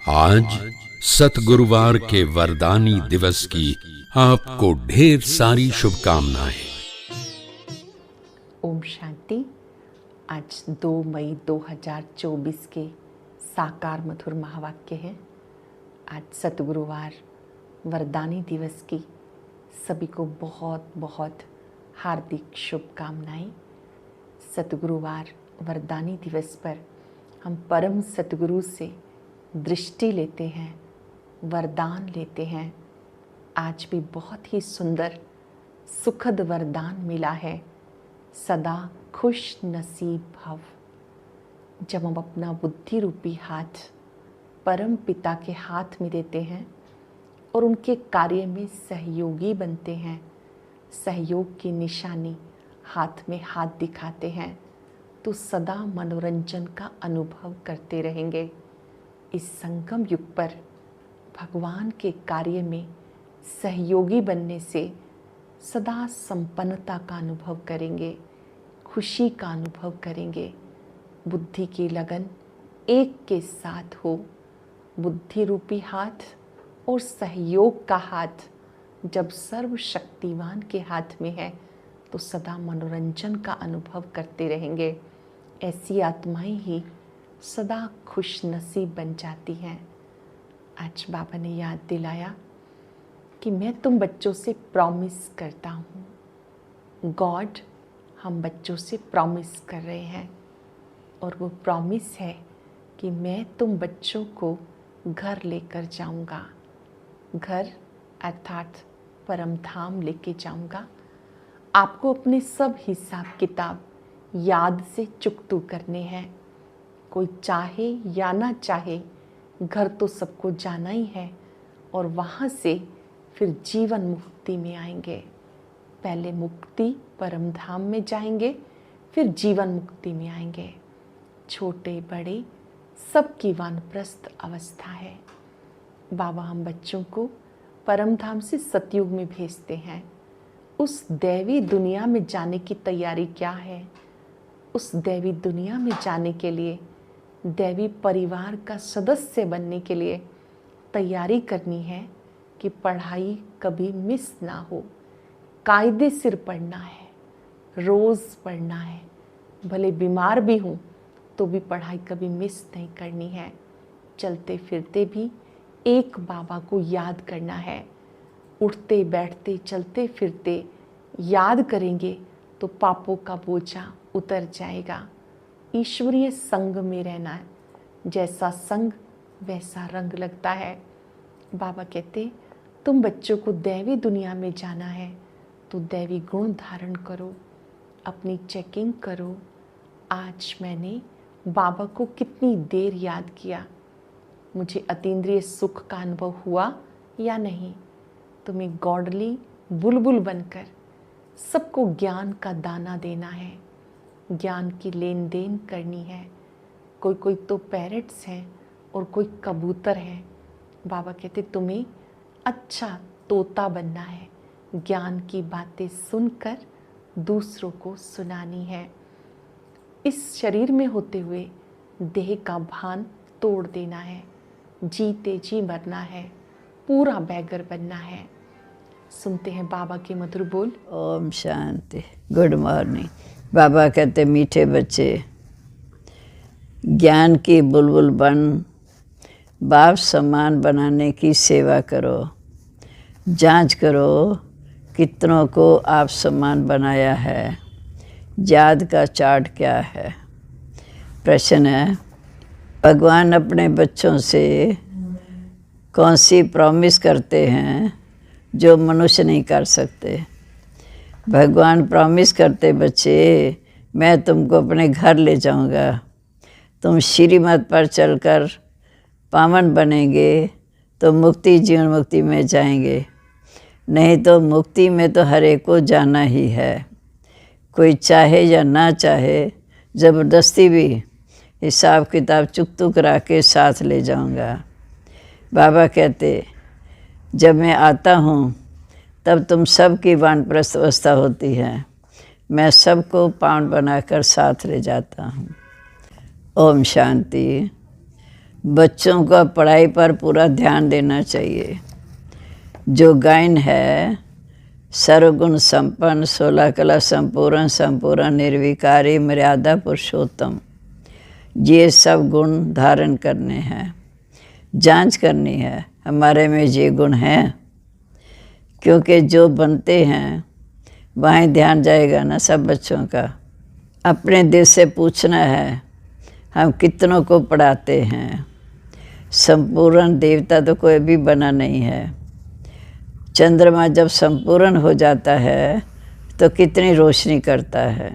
आज सतगुरुवार के वरदानी दिवस की आपको ढेर सारी शुभकामनाएं। ओम शांति। आज 2 मई 2024 के साकार मधुर महावाक्य है। आज सतगुरुवार वरदानी दिवस की सभी को बहुत बहुत हार्दिक शुभकामनाएं। सतगुरुवार वरदानी दिवस पर हम परम सतगुरु से दृष्टि लेते हैं, वरदान लेते हैं। आज भी बहुत ही सुंदर सुखद वरदान मिला है, सदा खुश नसीब भव। जब हम अपना बुद्धि रूपी हाथ परम पिता के हाथ में देते हैं और उनके कार्य में सहयोगी बनते हैं, सहयोग की निशानी हाथ में हाथ दिखाते हैं, तो सदा मनोरंजन का अनुभव करते रहेंगे। इस संगम युग पर भगवान के कार्य में सहयोगी बनने से सदा संपन्नता का अनुभव करेंगे, खुशी का अनुभव करेंगे। बुद्धि की लगन एक के साथ हो, बुद्धि रूपी हाथ और सहयोग का हाथ जब सर्वशक्तिवान के हाथ में है तो सदा मनोरंजन का अनुभव करते रहेंगे। ऐसी आत्माएं ही सदा खुश नसीब बन जाती हैं। आज बाबा ने याद दिलाया कि मैं तुम बच्चों से प्रॉमिस करता हूँ। गॉड हम बच्चों से प्रॉमिस कर रहे हैं और वो प्रॉमिस है कि मैं तुम बच्चों को घर लेकर जाऊँगा। घर अर्थात परम धाम लेके जाऊँगा। आपको अपने सब हिसाब किताब याद से चुकतू करने हैं। कोई चाहे या ना चाहे घर तो सबको जाना ही है और वहाँ से फिर जीवन मुक्ति में आएंगे। पहले मुक्ति परम धाम में जाएंगे, फिर जीवन मुक्ति में आएंगे। छोटे बड़े सबकी वानप्रस्थ अवस्था है। बाबा हम बच्चों को परम धाम से सतयुग में भेजते हैं। उस दैवी दुनिया में जाने की तैयारी क्या है? उस दैवी दुनिया में जाने के लिए, दैवी परिवार का सदस्य बनने के लिए तैयारी करनी है कि पढ़ाई कभी मिस ना हो। कायदे सिर पढ़ना है, रोज़ पढ़ना है। भले बीमार भी हूँ तो भी पढ़ाई कभी मिस नहीं करनी है। चलते फिरते भी एक बाबा को याद करना है। उठते बैठते चलते फिरते याद करेंगे तो पापों का बोझा उतर जाएगा। ईश्वरीय संग में रहना है। जैसा संग वैसा रंग लगता है। बाबा कहते तुम बच्चों को दैवी दुनिया में जाना है तो दैवी गुण धारण करो, अपनी चेकिंग करो। आज मैंने बाबा को कितनी देर याद किया, मुझे अतीन्द्रिय सुख का अनुभव हुआ या नहीं। तुम्हें गॉडली बुलबुल बनकर सबको ज्ञान का दाना देना है, ज्ञान की लेन देन करनी है। कोई तो पैरट्स हैं और कोई कबूतर है। बाबा कहते तुम्हें अच्छा तोता बनना है, ज्ञान की बातें सुनकर दूसरों को सुनानी है। इस शरीर में होते हुए देह का भान तोड़ देना है, जीते जी मरना है, पूरा बैगर बनना है। सुनते हैं बाबा के मधुर बोल। ओम शांति। Good morning. बाबा कहते मीठे बच्चे ज्ञान की बुलबुल बन, बाप समान बनाने की सेवा करो। जांच करो कितनों को आप समान बनाया है, याद का चार्ट क्या है। प्रश्न है, भगवान अपने बच्चों से कौन सी प्रॉमिस करते हैं जो मनुष्य नहीं कर सकते। भगवान प्रॉमिस करते बच्चे मैं तुमको अपने घर ले जाऊंगा, तुम श्रीमत पर चलकर पावन बनेंगे तो मुक्ति जीवन मुक्ति में जाएंगे, नहीं तो मुक्ति में तो हर एक को जाना ही है। कोई चाहे या ना चाहे ज़बरदस्ती भी हिसाब किताब चुकतू करा के साथ ले जाऊंगा। बाबा कहते जब मैं आता हूँ तब तुम सब की वानप्रस्थ अवस्था होती है, मैं सबको पावन बनाकर साथ ले जाता हूँ। ओम शांति। बच्चों का पढ़ाई पर पूरा ध्यान देना चाहिए। जो गायन है सर्वगुण संपन्न, 16 कला संपूर्ण, संपूर्ण निर्विकारी, मर्यादा पुरुषोत्तम, ये सब गुण धारण करने हैं। जांच करनी है हमारे में ये गुण हैं, क्योंकि जो बनते हैं वहाँ ध्यान जाएगा ना सब बच्चों का। अपने दिल से पूछना है हम कितनों को पढ़ाते हैं। संपूर्ण देवता तो कोई भी बना नहीं है। चंद्रमा जब संपूर्ण हो जाता है तो कितनी रोशनी करता है।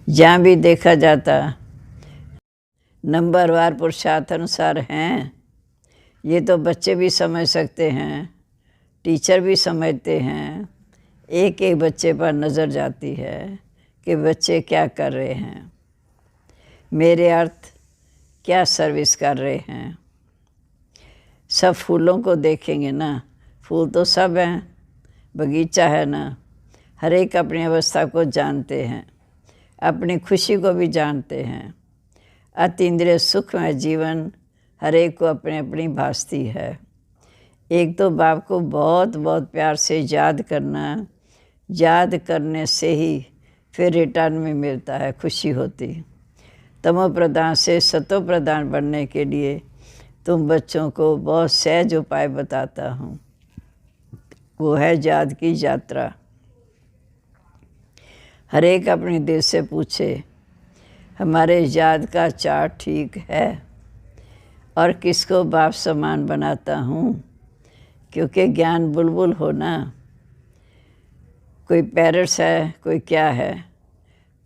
जहाँ भी देखा जाता नंबरवार पुरुषार्थ अनुसार हैं। ये तो बच्चे भी समझ सकते हैं, टीचर भी समझते हैं। एक एक बच्चे पर नज़र जाती है कि बच्चे क्या कर रहे हैं, मेरे अर्थ क्या सर्विस कर रहे हैं। सब फूलों को देखेंगे ना, फूल तो सब हैं, बगीचा है ना। हर एक अपनी अवस्था को जानते हैं, अपनी खुशी को भी जानते हैं। अतीन्द्रिय सुख में जीवन हर एक को अपनी अपनी भासती है। एक तो बाप को बहुत बहुत प्यार से याद करना, याद करने से ही फिर रिटर्न में मिलता है, खुशी होती। तमो प्रधान से सतो प्रधान बनने के लिए तुम बच्चों को बहुत सहज उपाय बताता हूँ। वो है याद की यात्रा। हर एक अपने दिल से पूछे हमारे याद का चार्ट ठीक है और किसको बाप समान बनाता हूँ। क्योंकि ज्ञान बुलबुल हो ना, कोई पैरट्स है कोई क्या है।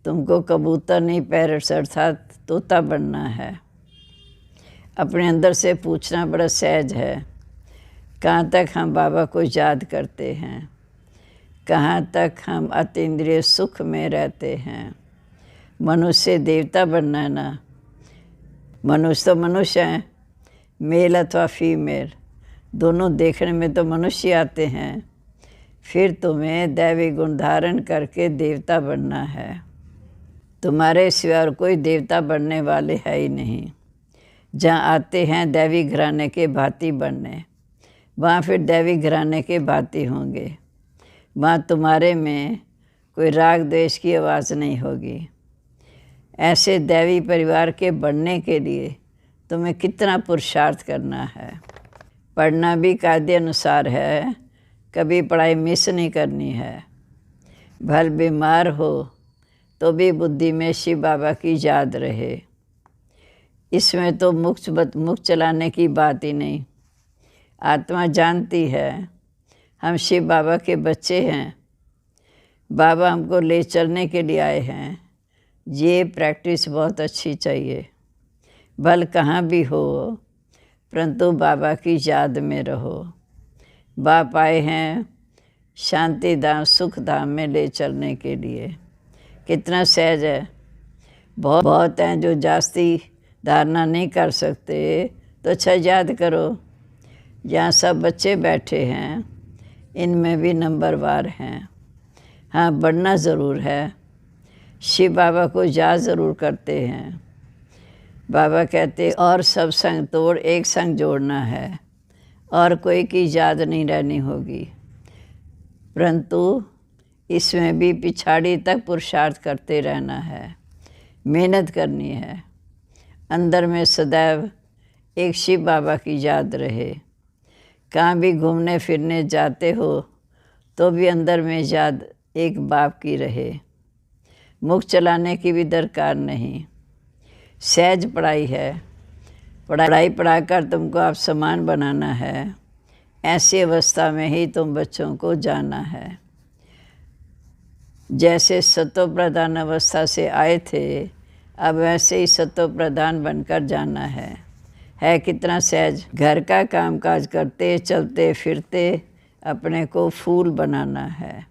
तुमको कबूतर नहीं पैरट्स अर्थात तोता बनना है। अपने अंदर से पूछना बड़ा सहज है, कहाँ तक हम बाबा को याद करते हैं, कहाँ तक हम अतीन्द्रिय सुख में रहते हैं। मनुष्य देवता बनना है ना। मनुष्य तो मनुष्य हैं, मेल अथवा फीमेल दोनों देखने में तो मनुष्य आते हैं। फिर तुम्हें दैवी गुण धारण करके देवता बनना है। तुम्हारे सिवा और कोई देवता बनने वाले है ही नहीं। जहाँ आते हैं दैवी घराने के भांति बनने, वहाँ फिर दैवी घराने के भांति होंगे। वहाँ तुम्हारे में कोई राग द्वेष की आवाज़ नहीं होगी। ऐसे दैवी परिवार के बनने के लिए तुम्हें कितना पुरुषार्थ करना है। पढ़ना भी कायदे अनुसार है, कभी पढ़ाई मिस नहीं करनी है। भल बीमार हो तो भी बुद्धि में शिव बाबा की याद रहे। इसमें तो मुख चलाने की बात ही नहीं। आत्मा जानती है हम शिव बाबा के बच्चे हैं, बाबा हमको ले चलने के लिए आए हैं। ये प्रैक्टिस बहुत अच्छी चाहिए। भल कहाँ भी हो परंतु बाबा की याद में रहो। बाप आए हैं शांति धाम सुख धाम में ले चलने के लिए। कितना सहज है। बहुत हैं जो जास्ती धारणा नहीं कर सकते, तो अच्छा याद करो। यहाँ सब बच्चे बैठे हैं, इनमें भी नंबरवार हैं। हाँ, बढ़ना ज़रूर है। शिव बाबा को याद ज़रूर करते हैं। बाबा कहते और सब संग तोड़ एक संग जोड़ना है, और कोई की याद नहीं रहनी होगी। परंतु इसमें भी पिछाड़ी तक पुरुषार्थ करते रहना है, मेहनत करनी है। अंदर में सदैव एक शिव बाबा की याद रहे। कहाँ भी घूमने फिरने जाते हो तो भी अंदर में याद एक बाप की रहे। मुख चलाने की भी दरकार नहीं। सहज पढ़ाई है। पढ़ाई पढ़ाकर तुमको आप समान बनाना है। ऐसी अवस्था में ही तुम बच्चों को जाना है। जैसे सतो प्रधान अवस्था से आए थे, अब वैसे ही सतो प्रधान बनकर जाना है कितना सहज। घर का कामकाज करते चलते फिरते अपने को फूल बनाना है।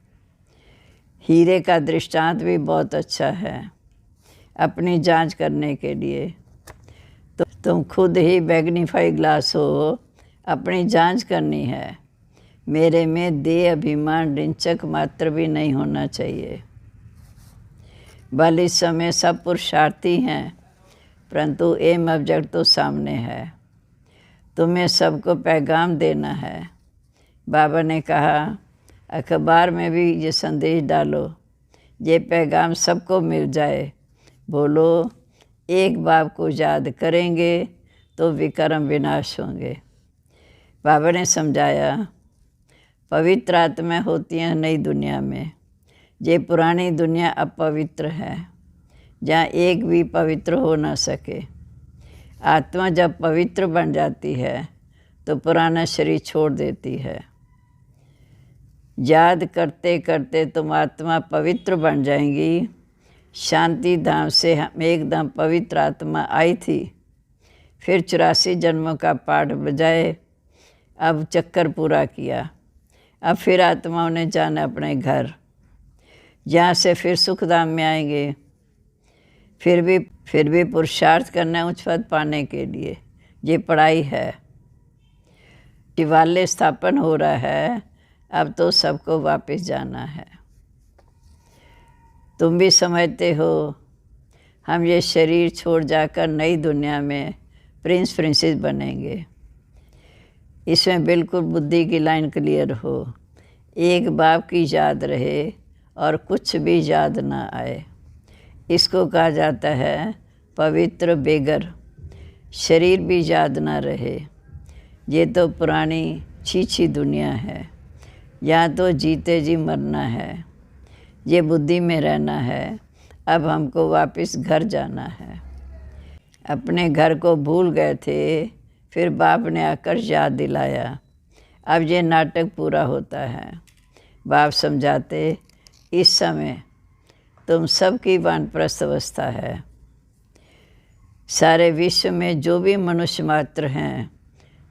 हीरे का दृष्टांत भी बहुत अच्छा है अपनी जांच करने के लिए। तो तुम खुद ही मैग्नीफाई ग्लास हो, अपनी जांच करनी है। मेरे में देह अभिमान डिंचक मात्र भी नहीं होना चाहिए। भले इस समय सब पुरुषार्थी हैं, परंतु एम ऑब्जेक्ट तो सामने है। तुम्हें सबको पैगाम देना है। बाबा ने कहा अखबार में भी ये संदेश डालो, ये पैगाम सबको मिल जाए। बोलो एक बाप को याद करेंगे तो विक्रम विनाश होंगे। बाबा ने समझाया पवित्र आत्मा होती हैं नई दुनिया में, ये पुरानी दुनिया अपवित्र है जहाँ एक भी पवित्र हो ना सके। आत्मा जब पवित्र बन जाती है तो पुराना शरीर छोड़ देती है। याद करते करते तुम आत्मा पवित्र बन जाएंगी। शांति धाम से हम एकदम पवित्र आत्मा आई थी, फिर 84 जन्मों का पाठ बजाए, अब चक्कर पूरा किया। अब फिर आत्माओं ने जाना अपने घर, जहाँ से फिर सुखधाम में आएंगे। फिर भी पुरुषार्थ करना उच्च पद पाने के लिए, ये पढ़ाई है। शिवालय स्थापन हो रहा है, अब तो सबको वापस जाना है। तुम भी समझते हो हम ये शरीर छोड़ जाकर नई दुनिया में प्रिंस प्रिंसेस बनेंगे। इसमें बिल्कुल बुद्धि की लाइन क्लियर हो, एक बाप की याद रहे और कुछ भी याद ना आए। इसको कहा जाता है पवित्र बेगर। शरीर भी याद ना रहे, ये तो पुरानी छीछी दुनिया है। यहाँ तो जीते जी मरना है, ये बुद्धि में रहना है। अब हमको वापस घर जाना है। अपने घर को भूल गए थे, फिर बाप ने आकर याद दिलाया। अब ये नाटक पूरा होता है। बाप समझाते इस समय तुम सबकी वानप्रस्थ अवस्था है। सारे विश्व में जो भी मनुष्य मात्र हैं,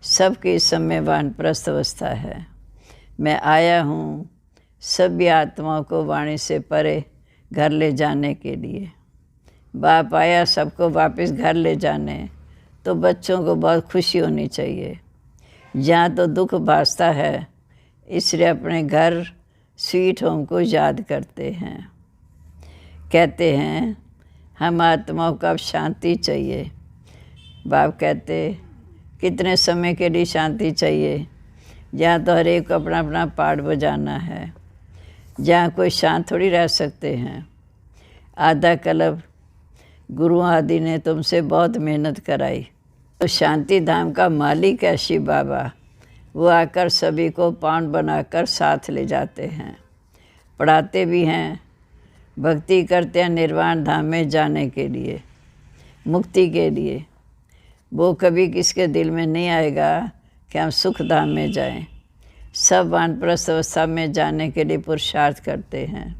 सबकी इस समय वानप्रस्थ अवस्था है। मैं आया हूँ सभी आत्माओं को वाणी से परे घर ले जाने के लिए। बाप आया सबको वापस घर ले जाने, तो बच्चों को बहुत खुशी होनी चाहिए। जहाँ तो दुख भासता है, इसलिए अपने घर स्वीट होम को याद करते हैं। कहते हैं हम आत्माओं को अब शांति चाहिए। बाप कहते कितने समय के लिए शांति चाहिए? जहाँ तो हर एक को अपना अपना पार्ट बजाना है, जहाँ कोई शांत थोड़ी रह सकते हैं। आधा कल्प गुरु आदि ने तुमसे बहुत मेहनत कराई, तो शांति धाम का मालिक है शिव बाबा। वो आकर सभी को पांड बनाकर साथ ले जाते हैं, पढ़ाते भी हैं, भक्ति करते हैं निर्वाण धाम में जाने के लिए, मुक्ति के लिए। वो कभी किसके दिल में नहीं आएगा कि हम सुख धाम में जाएं। सब वानप्रस्थ अवस्था में जाने के लिए पुरुषार्थ करते हैं।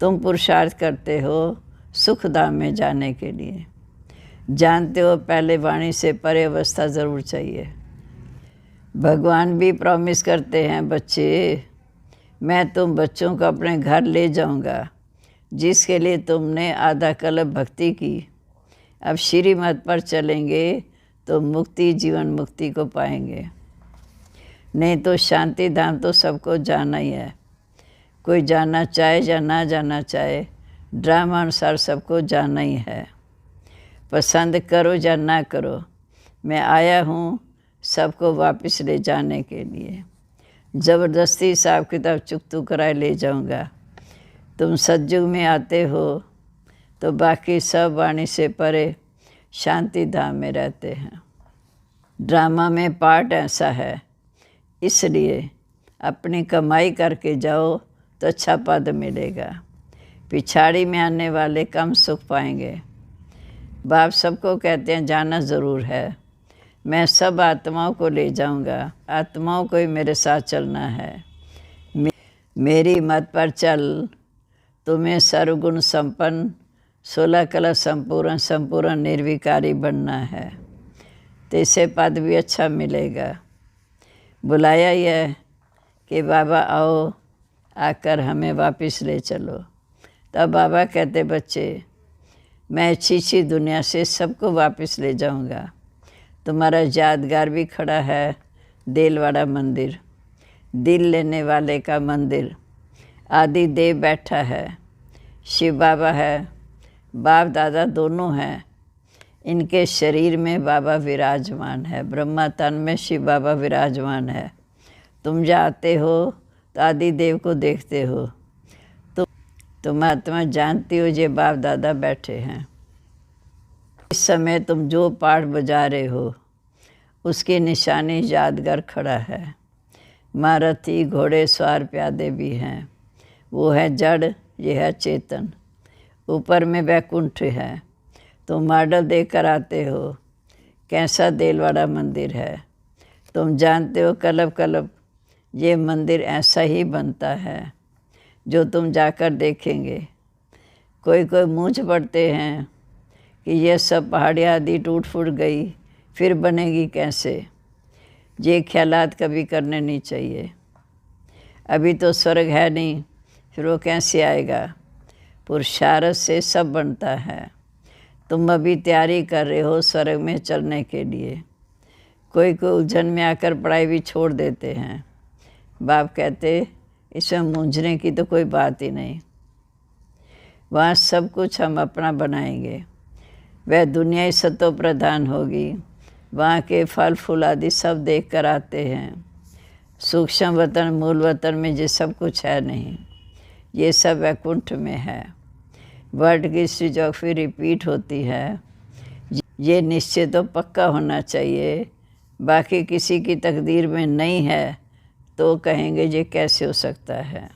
तुम पुरुषार्थ करते हो सुख धाम में जाने के लिए। जानते हो पहले वाणी से परे अवस्था ज़रूर चाहिए। भगवान भी प्रॉमिस करते हैं बच्चे, मैं तुम बच्चों को अपने घर ले जाऊंगा, जिसके लिए तुमने आधा कल्प भक्ति की। अब श्रीमत पर चलेंगे तो मुक्ति, जीवन मुक्ति को पाएंगे। नहीं तो शांति धाम तो सबको जाना ही है। कोई जाना चाहे या ना जाना चाहे, ड्रामा अनुसार सबको जाना ही है। पसंद करो या ना करो, मैं आया हूँ सबको वापस ले जाने के लिए। ज़बरदस्ती हिसाब किताब चुकतू कराए ले जाऊँगा। तुम सतयुग में आते हो तो बाकी सब वाणी से परे शांति धाम में रहते हैं। ड्रामा में पार्ट ऐसा है, इसलिए अपनी कमाई करके जाओ तो अच्छा पद मिलेगा। पिछाड़ी में आने वाले कम सुख पाएंगे। बाप सबको कहते हैं जाना ज़रूर है। मैं सब आत्माओं को ले जाऊंगा, आत्माओं को ही मेरे साथ चलना है। मेरी मत पर चल, तुम्हें सर्वगुण संपन्न 16 कला संपूर्ण निर्विकारी बनना है, तो इससे पद भी अच्छा मिलेगा। बुलाया ही है कि बाबा आओ, आकर हमें वापस ले चलो। तब बाबा कहते बच्चे, मैं अच्छी दुनिया से सबको वापस ले जाऊंगा। तुम्हारा यादगार भी खड़ा है, देलवाड़ा मंदिर, दिल लेने वाले का मंदिर। आदि देव बैठा है, शिव बाबा है, बाप दादा दोनों हैं। इनके शरीर में बाबा विराजमान है, ब्रह्मा तन में शिव बाबा विराजमान है। तुम जाते हो तो आदि देव को देखते हो, तुम आत्मा जानती हो ये बाप दादा बैठे हैं। इस समय तुम जो पाठ बजा रहे हो उसकी निशानी यादगार खड़ा है। महारथी घोड़े सवार प्यादे भी हैं। वो है जड़, ये है चेतन। ऊपर में वैकुंठ है। तुम मॉडल देकर आते हो, कैसा देलवाड़ा मंदिर है। तुम जानते हो कलब कलब ये मंदिर ऐसा ही बनता है जो तुम जाकर देखेंगे। कोई कोई मूंछ पड़ते हैं कि ये सब पहाड़ियाँ आदि टूट फूट गई, फिर बनेगी कैसे। ये ख्यालात कभी करने नहीं चाहिए। अभी तो स्वर्ग है नहीं, फिर वो कैसे आएगा। पुरुषार्थ से सब बनता है। तुम अभी तैयारी कर रहे हो स्वर्ग में चलने के लिए। कोई कोई उलझन में आकर पढ़ाई भी छोड़ देते हैं। बाप कहते इसमें मूंझने की तो कोई बात ही नहीं। वहाँ सब कुछ हम अपना बनाएंगे। वह दुनिया ही सतो प्रधान होगी। वहाँ के फल फूल आदि सब देख कर आते हैं। सूक्ष्म वतन मूल वतन में ये सब कुछ है नहीं, ये सब वैकुंठ में है। वर्ड की ज्योग्राफी रिपीट होती है। ये निश्चय तो पक्का होना चाहिए। बाकी किसी की तकदीर में नहीं है तो कहेंगे ये कैसे हो सकता है।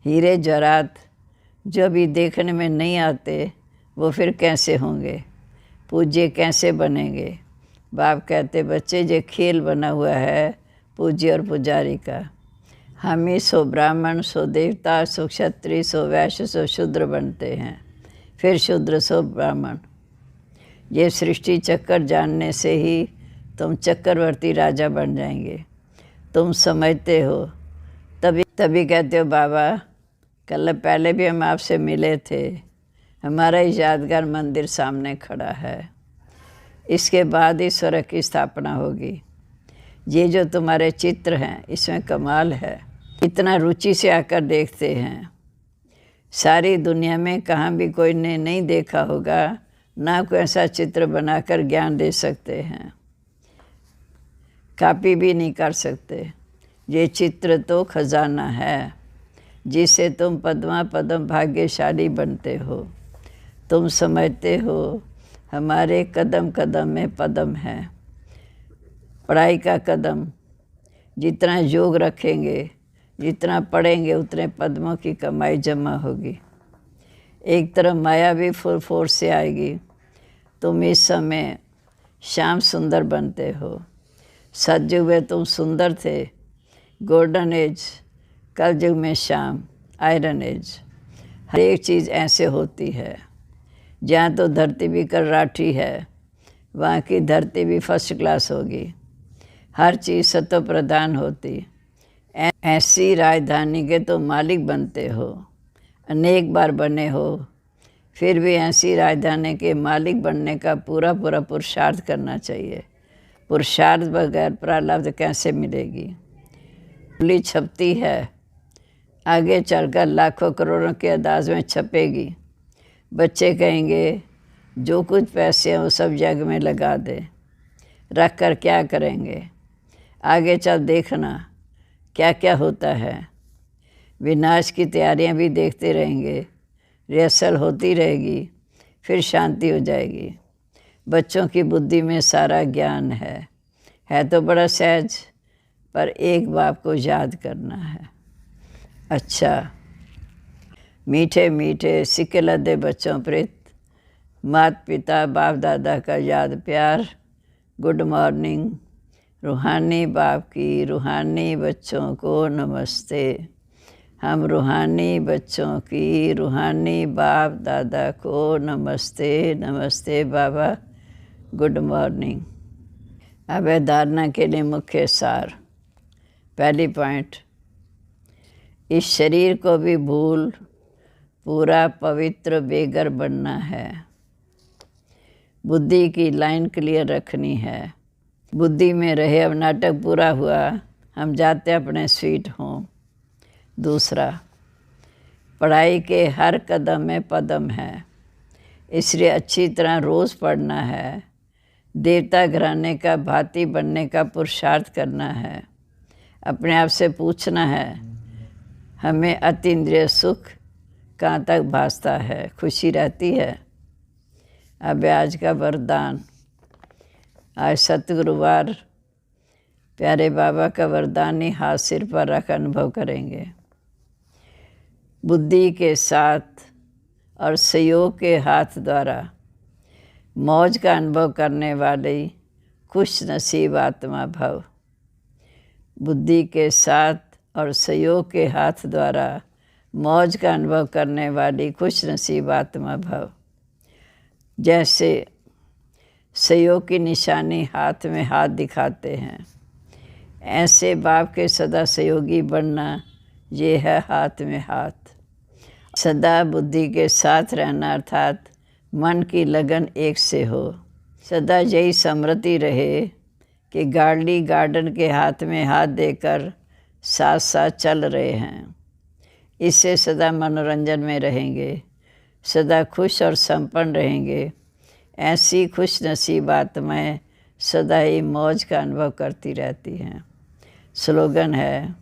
हीरे जवाहरात जो अभी देखने में नहीं आते वो फिर कैसे होंगे, पूज्य कैसे बनेंगे। बाप कहते बच्चे ये खेल बना हुआ है पूज्य और पुजारी का। हम ही सो ब्राह्मण, सो देवता, सो क्षत्रिय, सो वैश्य, सो शूद्र बनते हैं, फिर शूद्र सो ब्राह्मण। ये सृष्टि चक्कर जानने से ही तुम चक्रवर्ती राजा बन जाएंगे। तुम समझते हो, तभी कहते हो बाबा कल पहले भी हम आपसे मिले थे, हमारा ही यादगार मंदिर सामने खड़ा है। इसके बाद ही स्वर्ग की स्थापना होगी। ये जो तुम्हारे चित्र हैं इसमें कमाल है। इतना रुचि से आकर देखते हैं। सारी दुनिया में कहाँ भी कोई ने नहीं देखा होगा, ना कोई ऐसा चित्र बनाकर ज्ञान दे सकते हैं। कॉपी भी नहीं कर सकते। ये चित्र तो खजाना है जिससे तुम पद्मा पद्म भाग्यशाली बनते हो। तुम समझते हो हमारे कदम कदम में पद्म है। पढ़ाई का कदम, जितना योग रखेंगे, जितना पढ़ेंगे उतने पद्मों की कमाई जमा होगी। एक तरफ माया भी फुल फोर्स से आएगी। तुम इस समय श्याम सुंदर बनते हो। सतयुग में तुम सुंदर थे, गोल्डन एज। कल युग में श्याम, आयरन एज। हर एक चीज़ ऐसे होती है। जहाँ तो धरती भी कर्राठी है, वहाँ की धरती भी फर्स्ट क्लास होगी। हर चीज़ सतो प्रधान होती। ऐसी राजधानी के तो मालिक बनते हो, अनेक बार बने हो, फिर भी ऐसी राजधानी के मालिक बनने का पूरा पूरा पुरुषार्थ करना चाहिए। पुरुषार्थ बगैर प्रारब्ध कैसे मिलेगी। खुली छपती है, आगे चलकर लाखों करोड़ों के अंदाज में छपेगी। बच्चे कहेंगे जो कुछ पैसे हैं वो सब जग में लगा दे, रख कर क्या करेंगे। आगे चल देखना क्या क्या होता है। विनाश की तैयारियां भी देखते रहेंगे। रिहर्सल होती रहेगी, फिर शांति हो जाएगी। बच्चों की बुद्धि में सारा ज्ञान है तो बड़ा सहज, पर एक बाप को याद करना है। अच्छा, मीठे मीठे सिक्के लदे बच्चों प्रेत, माता पिता बाप दादा का याद प्यार। Good morning. रूहानी बाप की रूहानी बच्चों को नमस्ते। हम रूहानी बच्चों की रूहानी बाप दादा को नमस्ते। नमस्ते बाबा, गुड मॉर्निंग। अब है धारणा के लिए मुख्य सार। पहली पॉइंट, इस शरीर को भी भूल पूरा पवित्र बेगर बनना है। बुद्धि की लाइन क्लियर रखनी है। बुद्धि में रहे अब नाटक पूरा हुआ, हम जाते अपने स्वीट होम। दूसरा, पढ़ाई के हर कदम में पदम है। इसलिए अच्छी तरह रोज़ पढ़ना है। देवता घराने का भांति बनने का पुरुषार्थ करना है। अपने आप से पूछना है, हमें अतीन्द्रिय सुख कहाँ तक भासता है, खुशी रहती है। अब आज का वरदान। आज सतगुरुवार प्यारे बाबा का वरदान ही हाथ सिर पर रख अनुभव करेंगे। बुद्धि के साथ और सहयोग के हाथ द्वारा मौज का अनुभव करने वाली खुश नसीब आत्मा भव। बुद्धि के साथ और सहयोग के हाथ द्वारा मौज का अनुभव करने वाली खुश नसीब आत्मा भव। जैसे सहयोग की निशानी हाथ में हाथ दिखाते हैं, ऐसे बाप के सदा सहयोगी बनना, ये है हाथ में हाथ। सदा बुद्धि के साथ रहना अर्थात मन की लगन एक से हो। सदा यही स्मृति रहे कि गाड़ी गार्डन के हाथ में हाथ देकर साथ साथ चल रहे हैं। इससे सदा मनोरंजन में रहेंगे, सदा खुश और संपन्न रहेंगे। ऐसी खुश नसीब आत्माएँ सदा ही मौज का अनुभव करती रहती हैं। स्लोगन है,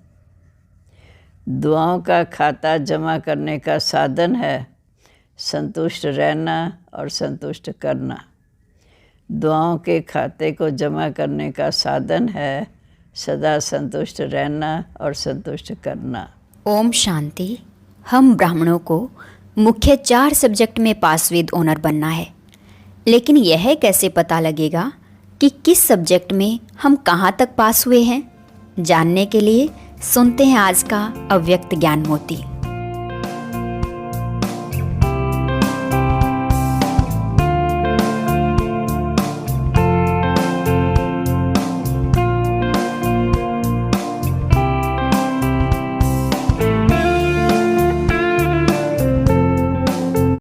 दुआओं का खाता जमा करने का साधन है संतुष्ट रहना और संतुष्ट करना। दुआओं के खाते को जमा करने का साधन है सदा संतुष्ट रहना और संतुष्ट करना। ओम शांति। हम ब्राह्मणों को मुख्य 4 सब्जेक्ट में पास विद ऑनर बनना है, लेकिन यह कैसे पता लगेगा कि किस सब्जेक्ट में हम कहाँ तक पास हुए हैं? जानने के लिए सुनते हैं आज का अव्यक्त ज्ञान मोती।